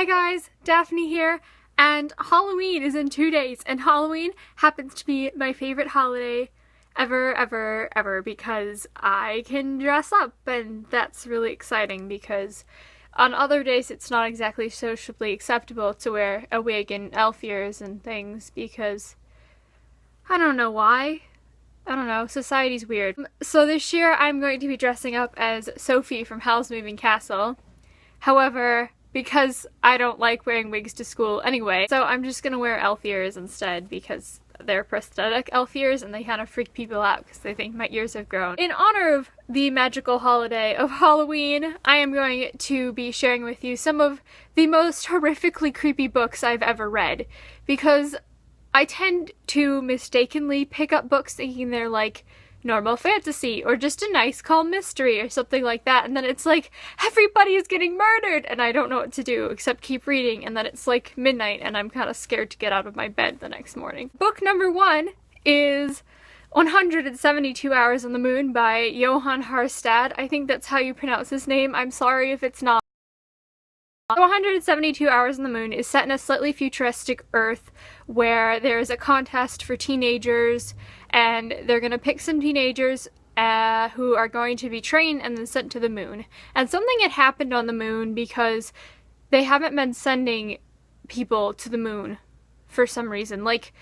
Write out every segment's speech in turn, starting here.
Hi guys, Daphne here, and Halloween is in 2 days, and Halloween happens to be my favorite holiday ever, because I can dress up, and that's really exciting because on other days it's not exactly socially acceptable to wear a wig and elf ears and things because I don't know why. I don't know, society's weird. So this year I'm going to be dressing up as Sophie from Howl's Moving Castle. However, because I don't like wearing wigs to school anyway, so I'm just gonna wear elf ears instead because they're prosthetic elf ears and they kind of freak people out because they think my ears have grown. In honor of the magical holiday of Halloween, I am going to be sharing with you some of the most horrifically creepy books I've ever read, because I tend to mistakenly pick up books thinking they're like normal fantasy or just a nice calm mystery or something like that, and then it's like everybody is getting murdered and I don't know what to do except keep reading, and then it's like midnight and I'm kind of scared to get out of my bed the next morning. Book number 1 is 172 Hours on the Moon by Johan Harstad. I think that's how you pronounce his name. I'm sorry if it's not. 172 Hours on the Moon is set in a slightly futuristic Earth where there's a contest for teenagers, and they're gonna pick some teenagers who are going to be trained and then sent to the moon. And something had happened on the moon because they haven't been sending people to the moon for some reason. Like,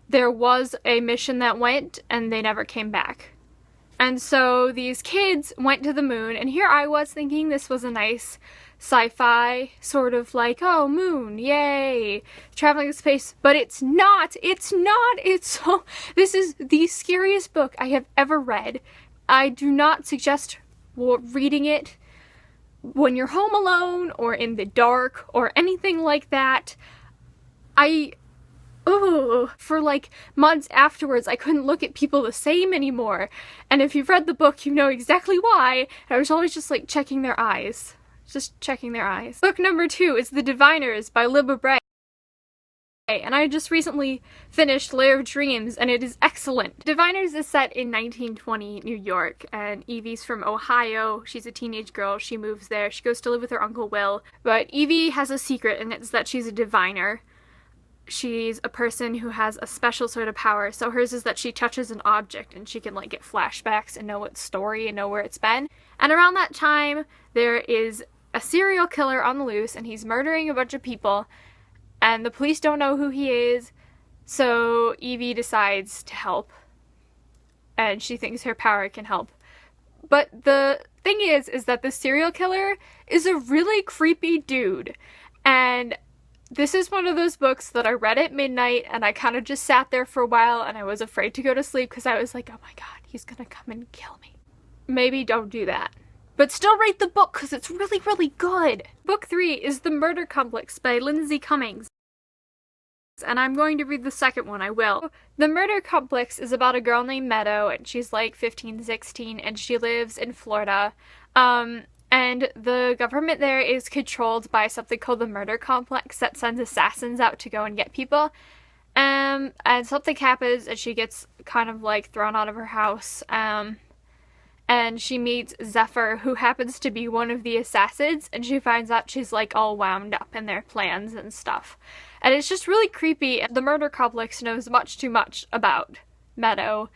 there was a mission that went and they never came back. And so these kids went to the moon, and here I was thinking this was a nice sci-fi sort of like, oh, moon, yay, traveling in space, but it's not, this is the scariest book I have ever read. I do not suggest reading it when you're home alone or in the dark or anything like that. For like months afterwards, I couldn't look at people the same anymore. And if you've read the book, you know exactly why. I was always just like checking their eyes. Book number 2 is The Diviners by Libba Bray. And I just recently finished Lair of Dreams, and it is excellent. Diviners is set in 1920 New York, and Evie's from Ohio. She's a teenage girl. She moves there. She goes to live with her Uncle Will. But Evie has a secret, and it's that she's a diviner. She's a person who has a special sort of power. So hers is that she touches an object and she can like get flashbacks and know its story and know where it's been. And around that time, there is a serial killer on the loose, and he's murdering a bunch of people, and the police don't know who he is, so Evie decides to help, and she thinks her power can help. But the thing is that the serial killer is a really creepy dude, and this is one of those books that I read at midnight, and I kind of just sat there for a while, and I was afraid to go to sleep because I was like, oh my god, he's gonna come and kill me. Maybe don't do that. But still read the book because it's really, really good. Book 3 is The Murder Complex by Lindsay Cummings. And I'm going to read the second one, I will. The Murder Complex is about a girl named Meadow, and she's like 15, 16, and she lives in Florida. And the government there is controlled by something called the Murder Complex that sends assassins out to go and get people. And something happens, and she gets kind of like thrown out of her house. And she meets Zephyr, who happens to be one of the assassins, and she finds out she's like all wound up in their plans and stuff. And it's just really creepy, and the Murder Complex knows much too much about Meadow.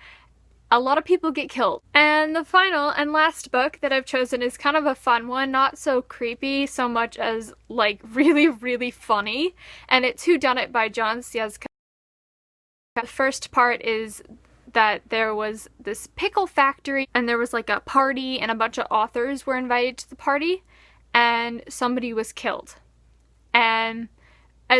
A lot of people get killed. And the final and last book that I've chosen is kind of a fun one, not so creepy so much as like really, really funny. And it's Whodunit by John Sieska. The first part is that there was this pickle factory, and there was like a party, and a bunch of authors were invited to the party, and somebody was killed. And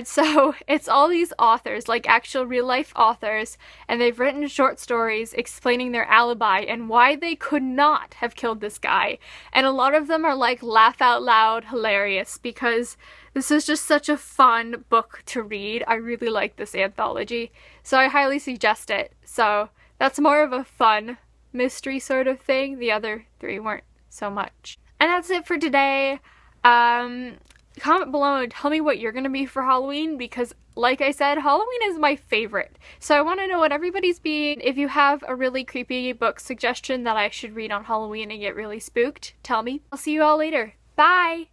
so it's all these authors, like actual real life authors, and they've written short stories explaining their alibi and why they could not have killed this guy. And a lot of them are like laugh out loud hilarious, because this is just such a fun book to read. I really like this anthology, so I highly suggest it. So that's more of a fun mystery sort of thing. The other 3 weren't so much. And that's it for today. Comment below and tell me what you're gonna be for Halloween, because like I said, Halloween is my favorite. So I want to know what everybody's being. If you have a really creepy book suggestion that I should read on Halloween and get really spooked, tell me. I'll see you all later. Bye!